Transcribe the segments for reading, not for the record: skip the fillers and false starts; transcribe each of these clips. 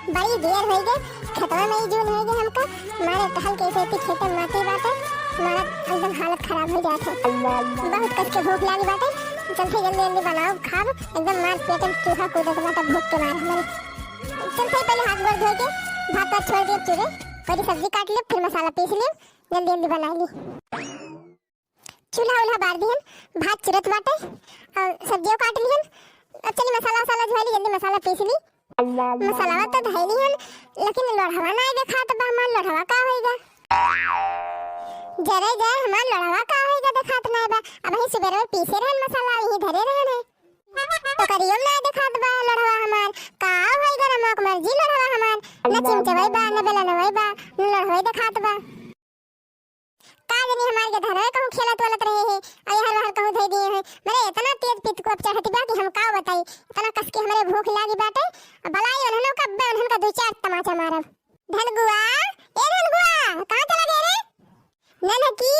बड़ी देर हो गई, खेतवा में ही जून हो गई हमका। मारे टहल के ऐसे खेत में माटी बाटे, हमारा एकदम हालत खराब हो जात है। बहुत कस के भूख लागी बाटे, चलते जल्दी जल्दी बनाओ खाब, एकदम मार पेट में चूहा कूदत बाटे भूख के मारे हमारे। चलते पहले हाथ गोड़ धो के भात वात छोड़ दिए चूल्हे, थोड़ी सब्जी काट ले, फिर मसाला पीस ले, जल्दी जल्दी बना ली। चूल्हा उल्हा बार दिहन, भात चुरत बाटे और सब्जियों काट लिहन। अब चली मसाला वसाला धोली, जल्दी मसाला पीस ली। मसाला तो धैली हन, लेकिन लोढ़वा ना देखा तो हमार लोढ़वा का होएगा। जरे जय हमार लोढ़वा का होएगा देखा तो नहीं बा। अब ही सुबह में पीसे रहन मसाला, यही धरे रहन है तो करियो ना देखा तो बा लोढ़वा हमार का होएगा। नमक मर्जी लोढ़वा हमार न चिमचे वही बा न बेला न वही बा, न लोढ़वा देखा तो बा का जनी हमार के धरवे कहूं खेलत वलत रहे है और हर हर कहूं धई दिए है। मेरे इतना तेज पित को चढ़ती बा कि हम का बताई, इतना कस के हमरे भूख लागी बाटे। भलाई उन्होंने कब्बे उन्होंने दो चार तमाचा मारब। धनगुआ ए धनगुआ कहां चला गया रे? ननकी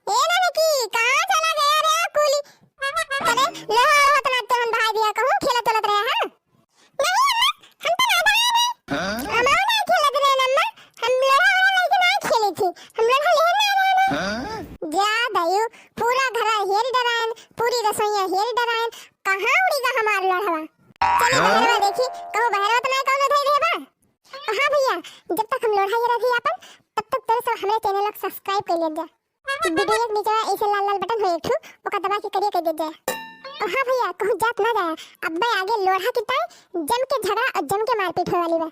ए ननकी कहां चला गया रे कुली? अरे लोहा लोहा तना तो हम भाई दिया कहूं खेलत वलत रहे हैं। नहीं अम्मा हम तो ना भाई में हम ना खेलत रहे अम्मा, हम लोहा लेके ना खेली थी, हम लोहा ले जा दयु पूरा घर हेल डरायन, पूरी रसोईया हेल डरायन, कहां उड़ीगा हमार लोढ़वा? चली बहरवा देखी कहूं बहरवा तो ना कहूं धई रे बा। हां भैया जब तक हम लोढ़ा ये रखी अपन तब तक तेरे सब हमारे चैनल को सब्सक्राइब कर ले जा। वीडियो के नीचे ऐसे लाल लाल बटन हो एक ठो ओका दबा के करिए कर दे जाए। हां भैया कहूं जात ना जाए, अब आगे लोढ़ा की ताई जम के झगड़ा और जम के मारपीट होने वाली बा।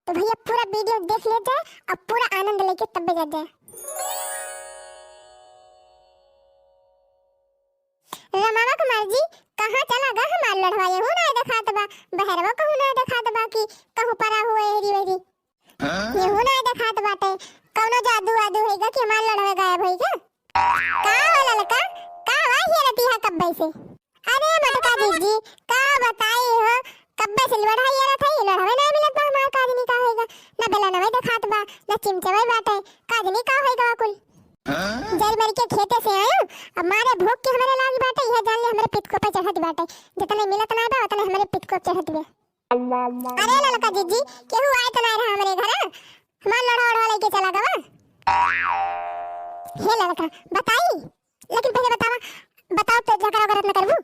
तो भैया पूरा वीडियो देख ले जाए और पूरा आनंद लेके तब जा जाए। रमावा कुमार जी कहां चला गा हमार लड़वा? ये ना दिखात बा, बहरवा कहूं ना दिखात बा कि कहूं परा हुए हेरी वेरी ये ना दिखात बाटे। कौनो जादू आदू होएगा कि हमार लड़वा गायब होएगा? का वाला लड़का का वाही रहती है कब्बे से? अरे मटका दीदी का बताई हो कब्बे से लड़ाई ये रहता है, लड़वा ना मिलत बा हमार काजनी का होएगा, ना बेला ना दिखात बा ना चिमचवे बाटे, काजनी का होएगा कुल जल मर के खेते से आयो। अब मारे भूख के हमारे लागी बाटे, यह जान ले हमारे पित को पे चढ़त बाटे, जितने मिलत ना बा उतने हमारे पित को चढ़त बे। अरे ललका जीजी केहू आए तो ना रहा हमारे घर, हमार लड़वा लेके चला गवा। हे ललका बताई, लेकिन पहले बताओ तो झगड़ा वगैरह न करबू?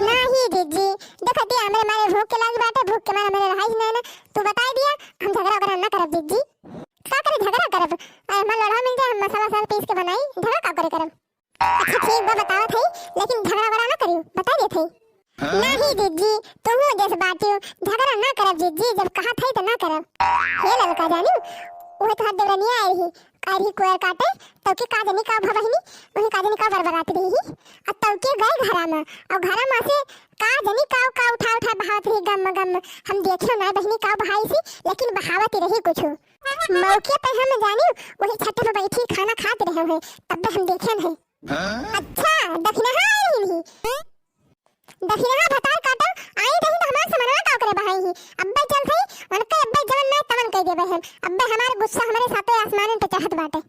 नहीं जीजी देखो दिया हमारे मारे भूख के लागी बाटे, भूख के मारे हमारे रहाई ना तू बता दिया, हम झगड़ा वगैरह न करब जीजी। का करे झगड़ा करब? हमार लड़वा मिल जाए, हम मसाला साल पीस के बनाई, झगड़ा का करे करब? अच्छा ठीक बा बताओ थई, लेकिन झगड़ा वगैरह ना करियो बता दे थई। नहीं जीजी तुम जैसे बातियो झगड़ा ना करब जीजी, जब कहा थई तो ना करब। हे ललका जानी ओहे तो हाथ देवरनिया आई रही कारी कोयर काटे तो के काजनी का भबहिनी ओहे काजनी का बरबरात रही अब तो के गए घरा में और घरा में से काजनी का उठा बहावत रही गम हम देखियो ना बहिनी का बहाई सी, लेकिन बहावत रही कुछ मौके पे हम जानी वही छत पे बैठी खाना खाते रहे हुए तब हम देखन है। अच्छा दखिना आई नहीं दखिना भतार काटा आई रही तो हमार समनवा का करे बहाई ही अब्बे चल थई उनके अब्बे जवन ना तवन कह देबे हम अब्बे हमार गुस्सा हमारे साथे आसमान पे चढ़त बाटे।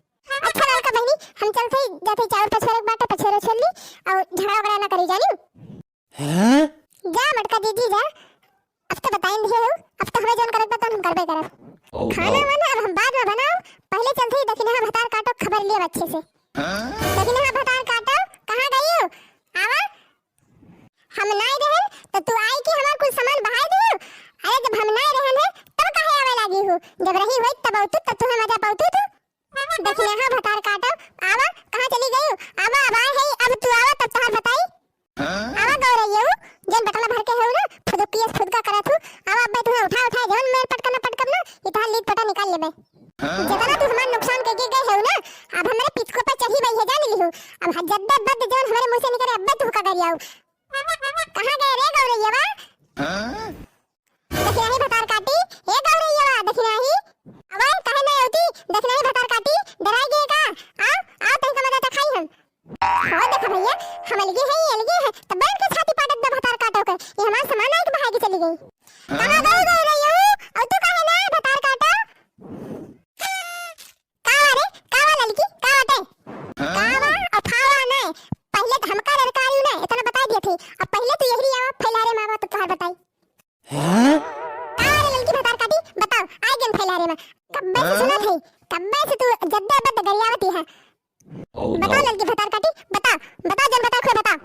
अच्छा लड़का बहनी हम चल थई जाते चावल पछोरे बाटे पछोरे छोली और झगड़ा वगैरह ना करी जानी। हैं जा मटका दीदी जा, अब तो बताइन दिए हो, अब तो हमें जन करत बा हम करबे करब। खाना वाना अब हम बाद में बनाओ, पहले चल थई दखिना भतार काटो खबर लिए अच्छे से। दखिना भतार काटो कहां गई हो? आवा हम नहीं रहन तो तू आई कि हमार कुछ सामान बहाई दियो। अरे जब हम नहीं रहन है तब काहे आवे लागी हो, जब रही होई तब आउतू तब तुम्हें मजा पाउतू तू। देखिए हां भतार काटो आवा कहां चली गई हो? आवा आवा है अब तू आवा तब तोहार बताई। आवा गौ रही हो जन बटला भर के हो ना फुदकियस खुद का करत हो। आवा अबे तुम्हें उठा जवन मैं पटकना ना ये तोहार लीड पटा निकाल लेबे। जितना तू हमार नुकसान करके गए हो ना अब हमारे पिच को पे चढ़ी गई है जान ली हो। अब जद्दा बद जवन हमारे मुंह से निकले अब्बे तू का करियाओ। कहां गए रे गौरैया? देखिना ही भतार काटी ए गौरैया देखिना ही अबे कहे नहीं होती देखिना ही भतार काटी डराई गए का आ तई का मजा खाई हम हो देखा भैया हम अलगी है तब बैठ के छाती पाटत दे भतार काटो के ये हमार सामान है कि भाग के चली गई। कहां गई गौरैया और तू कहे ना भतार काटो कावा लड़की कावा अफावा नहीं पहले तो हमका लड़कायू ना इतना बता दिए थे अब पहले तो यही आवा फैला रे मावा तो तोहार बताई। हैं कावा लड़की भतार जद्दा बद गरियावती है। बताओ लड़की भतार काटी, बताओ बताओ जन बताओ खोए बताओ।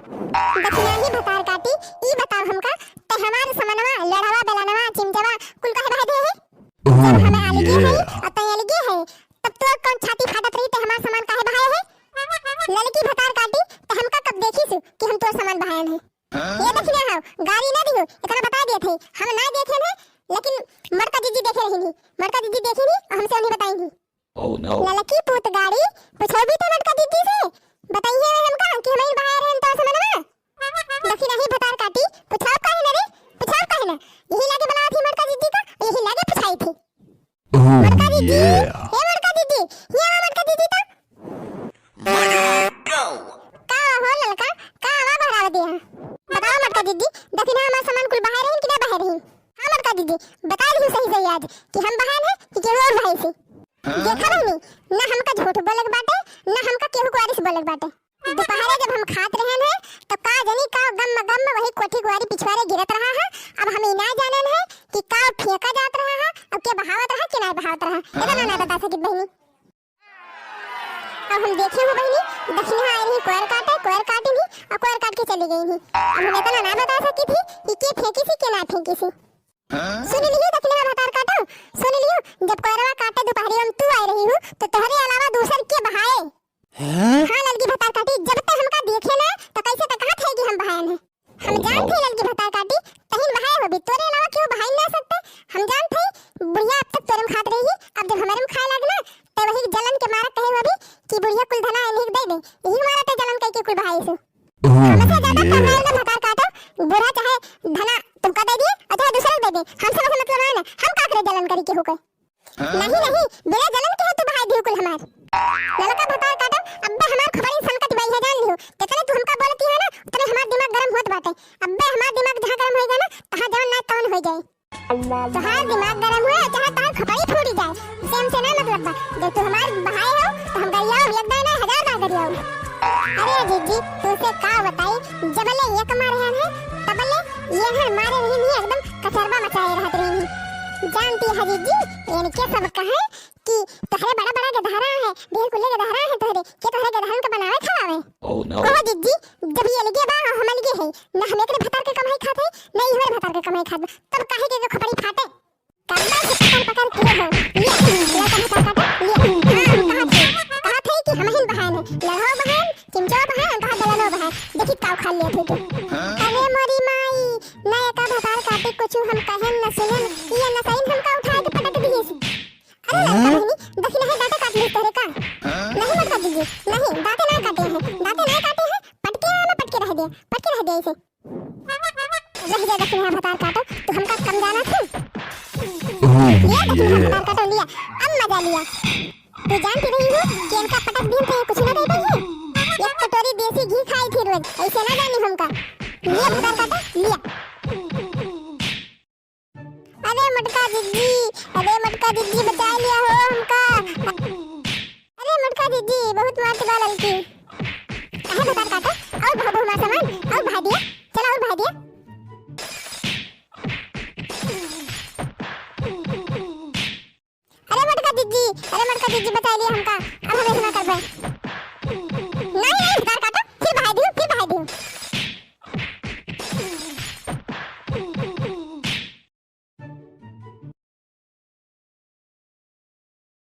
दक्षिणा ही भतार काटी ई बताओ हमका ते हमारे समनवा लड़वा बेलनवा चिमचवा कुल काहे बह दे है। जब हमें अलगे है और तय अलगे है तब तो कौन छाती फाटत रही ते हमार सामान काहे बहाए है। लड़की भतार काटी ते हमका कब देखी सु कि हम तोर सामान बहाए हैं। ये दक्षिणा हो गाड़ी ना दियो इतना बता दिए थे हम ना देखे थे लेकिन मरका जीजी देखे रही नहीं, मरका जीजी देखी नहीं और हमसे उन्हें बताएंगी। लड़की पूत गाड़ी पूछो भी तो मरका जीजी से बताइए हमका कि हमें बाहर हैं तो समझना। दक्षिणा ही भतार काटी पूछाओ काहे ना रे पूछाओ काहे ना यही लागे बनाई थी मरका जीजी का यही लागे पूछाई थी। मरका जीजी हे मरका जीजी ये मरका जीजी था का हो लड़का का आवा भरा दिया। बताओ मरका दीदी दक्षिणा हमारा सामान कुल बाहर है कि ना बाहर है। हां मरका दीदी बता दी सही सही आज कि हम बाहर है कि केहू और भाई से देखा नहीं ना हमका झूठ बोलक बाटे ना हमका केहू को वारिस बोलक बाटे। दोपहरे जब हम खात रहन है तो का जनी का गम वही कोठी गुआरी पिछवारे गिरत रहा है। अब हम ना जानन है कि का फेंका जात रहा है अब के बहावत रहा कि ना बहावत रहा इतना ना बता सकी बहनी। अब हम देखे हो बहनी दक्षिणा आई रही कोयर काटी नहीं और कोयर काट के चली गई नहीं। अब हम इतना ना बता सकी थी कि के फेंकी सी के ना फेंकी सी। सुन लियो दक्षिणा भतार काटो सुन लियो जब कोयरवा काटे दोपहरी हम तू आई रही हूं तो तोहरे अलावा दूसर के बहाए। हां लड़की भतार काटी जब तक हमका देखे ना तो कैसे तक कहां थे कि हम बहाए हैं। हम जानते लड़की भतार काटी तहिन बहाए हो भी तोरे अलावा क्यों बहाई ना सकते। हम जानते बुढ़िया अब तक तोरम खात रही अब जब हमारे में खाए लगना तो वही जलन के मारे कहे हो भी कि बुढ़िया कुल धना इन्हीं दे दे यही मारा ते जलन कह के कुल बहाई से। हमसे ज्यादा कमाल ना भतार काटो बुढ़ा चाहे धना तुमका दे दिए और चाहे दूसरे दे दे हमसे मतलब है ना हम का करे जलन करी के हो गए। नहीं बिना जलन के है तो बहाई दियो कुल हमार लड़का भतार काटो अब्बे हमार खबरी संकट भाई है जान लियो कितने तू हमका बोलती है ना उतने हमार दिमाग गरम होत बाटे। अब्बे हमार दिमाग जहां गरम होएगा ना तहां जान ना तौन हो जाए। तहां दिमाग गरम हुए चाहे तहां खबरी फूटी जाए हमसे ना मतलब बा जब तू हमार बहाई हो तो हम गरियाओ एक दाना 1000 ना गरियाओ। अरे जीजी तुझसे का बताई जबले ये कमा रहे हैं तबले ये हर मारे नहीं एकदम कचरवा मचाए रहत रही। जानती है जीजी यानी के सब कहे कि तोहरे बड़ा बड़ा गधारा है ढेर कुले गधारा है तोहरे के तोहरे गधारन के बनावे खावे। ओह जीजी जब ये लगे बा हम लगे है ना हम एकरे भतार के कमाई खाते नहीं हमरे भतार के कमाई खाते तब काहे के खपड़ी फाटे कब्बा से पकड़ के हो ये लड़का भतार काटे ये कहा थे कि हम ही बहान लड़ो बहन चिमचा बहन कहा दलनो बहन देखी काव खा लिया थे तो। अरे मोरी माई ना का भतार काटे कुछ हम कहन न सुनन ये न सही हमका उठा के पटक दिए। अरे लड़का दक्षिणा है दांत काट ली तेरे का नहीं मत दीजिए नहीं दांत ना काटे हैं पटके रह दिया इसे रह जा दक्षिणा भतार काटो तो हमका कम जाना था ये दक्षिणा भतार काटो लिया अब मजा लिया। तू जानती नहीं हो कि इनका पटक दिन थे कुछ ना दे पाई एक कटोरी देसी घी खाई थी रोज ऐसे ना जानी हमका ये भतार काटो लिया। अरे मटका दीदी बचा लिया हो हमका। अरे मटका दीदी बहुत मार के लड़की है भतार काटो और भागो हमारा सामान और भा दिया चलो और भा दिया। अरे मटका दीदी बचा लिया हमका अब हमें ना कर पाए।